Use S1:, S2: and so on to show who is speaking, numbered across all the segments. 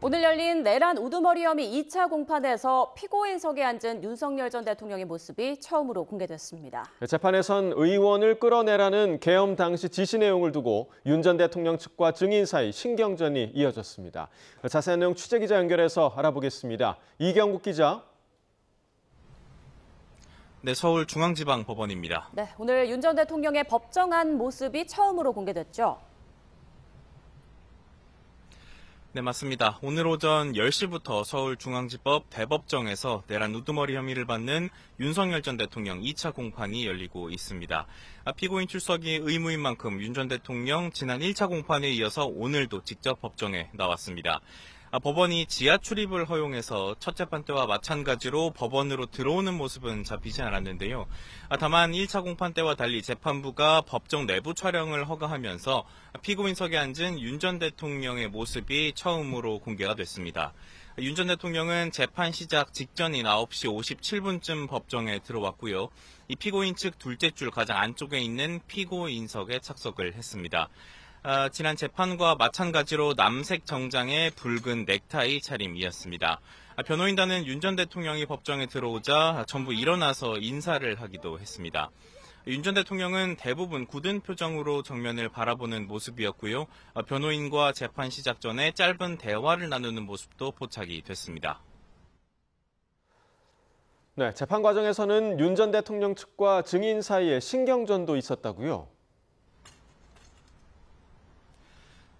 S1: 오늘 열린 내란 우두머리 혐의 2차 공판에서 피고인석에 앉은 윤석열 전 대통령의 모습이 처음으로 공개됐습니다.
S2: 재판에선 의원을 끌어내라는 계엄 당시 지시 내용을 두고 윤 전 대통령 측과 증인 사이 신경전이 이어졌습니다. 자세한 내용 취재기자 연결해서 알아보겠습니다. 이경국 기자.
S3: 네, 서울중앙지방법원입니다.
S1: 네, 오늘 윤 전 대통령의 법정한 모습이 처음으로 공개됐죠.
S3: 네, 맞습니다. 오늘 오전 10시부터 서울중앙지법 대법정에서 내란 우두머리 혐의를 받는 윤석열 전 대통령 2차 공판이 열리고 있습니다. 피고인 출석이 의무인 만큼 윤 전 대통령 지난 1차 공판에 이어서 오늘도 직접 법정에 나왔습니다. 법원이 지하 출입을 허용해서 첫 재판 때와 마찬가지로 법원으로 들어오는 모습은 잡히지 않았는데요. 다만 1차 공판 때와 달리 재판부가 법정 내부 촬영을 허가하면서 피고인석에 앉은 윤 전 대통령의 모습이 처음으로 공개가 됐습니다. 윤 전 대통령은 재판 시작 직전인 9시 57분쯤 법정에 들어왔고요. 이 피고인 측 둘째 줄 가장 안쪽에 있는 피고인석에 착석을 했습니다. 지난 재판과 마찬가지로 남색 정장에 붉은 넥타이 차림이었습니다. 변호인단은 윤 전 대통령이 법정에 들어오자 전부 일어나서 인사를 하기도 했습니다. 윤 전 대통령은 대부분 굳은 표정으로 정면을 바라보는 모습이었고요. 변호인과 재판 시작 전에 짧은 대화를 나누는 모습도 포착이 됐습니다.
S2: 네, 재판 과정에서는 윤 전 대통령 측과 증인 사이에 신경전도 있었다고요?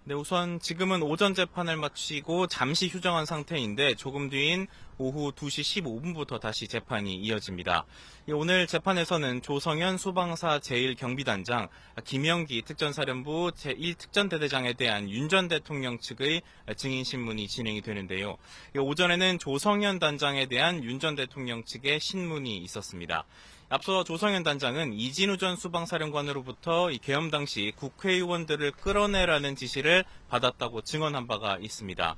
S3: 네, 우선 지금은 오전 재판을 마치고 잠시 휴정한 상태인데 조금 뒤인 오후 2시 15분부터 다시 재판이 이어집니다. 오늘 재판에서는 조성현 소방사 제1경비단장, 김영기 특전사령부 제1특전대대장에 대한 윤 전 대통령 측의 증인 신문이 진행이 되는데요. 오전에는 조성현 단장에 대한 윤 전 대통령 측의 신문이 있었습니다. 앞서 조성현 단장은 이진우 전 수방사령관으로부터 계엄 당시 국회의원들을 끌어내라는 지시를 받았다고 증언한 바가 있습니다.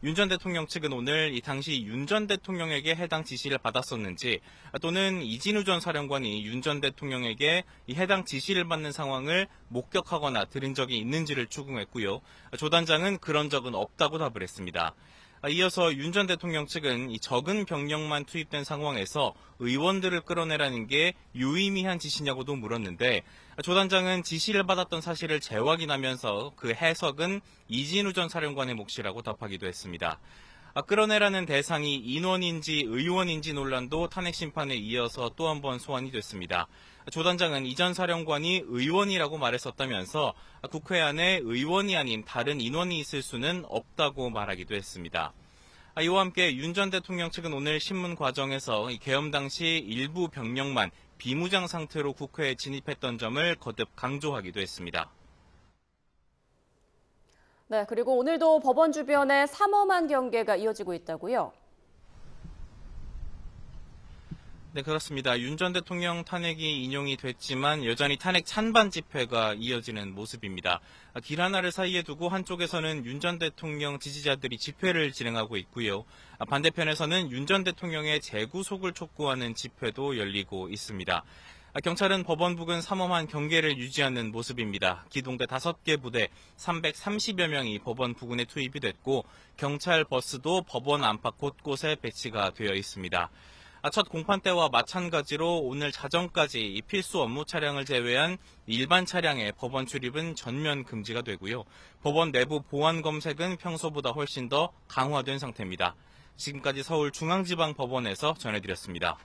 S3: 윤 전 대통령 측은 오늘 이 당시 윤 전 대통령에게 해당 지시를 받았었는지 또는 이진우 전 사령관이 윤 전 대통령에게 이 해당 지시를 받는 상황을 목격하거나 들은 적이 있는지를 추궁했고요. 조 단장은 그런 적은 없다고 답을 했습니다. 이어서 윤 전 대통령 측은 이 적은 병력만 투입된 상황에서 의원들을 끌어내라는 게 유의미한 지시냐고도 물었는데 조 단장은 지시를 받았던 사실을 재확인하면서 그 해석은 이진우 전 사령관의 몫이라고 답하기도 했습니다. 끌어내라는 대상이 인원인지 의원인지 논란도 탄핵 심판에 이어서 또 한 번 소환이 됐습니다. 조 단장은 이 전 사령관이 의원이라고 말했었다면서 국회 안에 의원이 아닌 다른 인원이 있을 수는 없다고 말하기도 했습니다. 이와 함께 윤 전 대통령 측은 오늘 신문 과정에서 계엄 당시 일부 병력만 비무장 상태로 국회에 진입했던 점을 거듭 강조하기도 했습니다.
S1: 네, 그리고 오늘도 법원 주변에 삼엄한 경계가 이어지고 있다고요?
S3: 네, 그렇습니다. 윤 전 대통령 탄핵이 인용이 됐지만 여전히 탄핵 찬반 집회가 이어지는 모습입니다. 길 하나를 사이에 두고 한쪽에서는 윤 전 대통령 지지자들이 집회를 진행하고 있고요. 반대편에서는 윤 전 대통령의 재구속을 촉구하는 집회도 열리고 있습니다. 경찰은 법원 부근 삼엄한 경계를 유지하는 모습입니다. 기동대 5개 부대 330여 명이 법원 부근에 투입이 됐고 경찰 버스도 법원 안팎 곳곳에 배치가 되어 있습니다. 첫 공판 때와 마찬가지로 오늘 자정까지 필수 업무 차량을 제외한 일반 차량의 법원 출입은 전면 금지가 되고요. 법원 내부 보안 검색은 평소보다 훨씬 더 강화된 상태입니다. 지금까지 서울중앙지방법원에서 전해드렸습니다.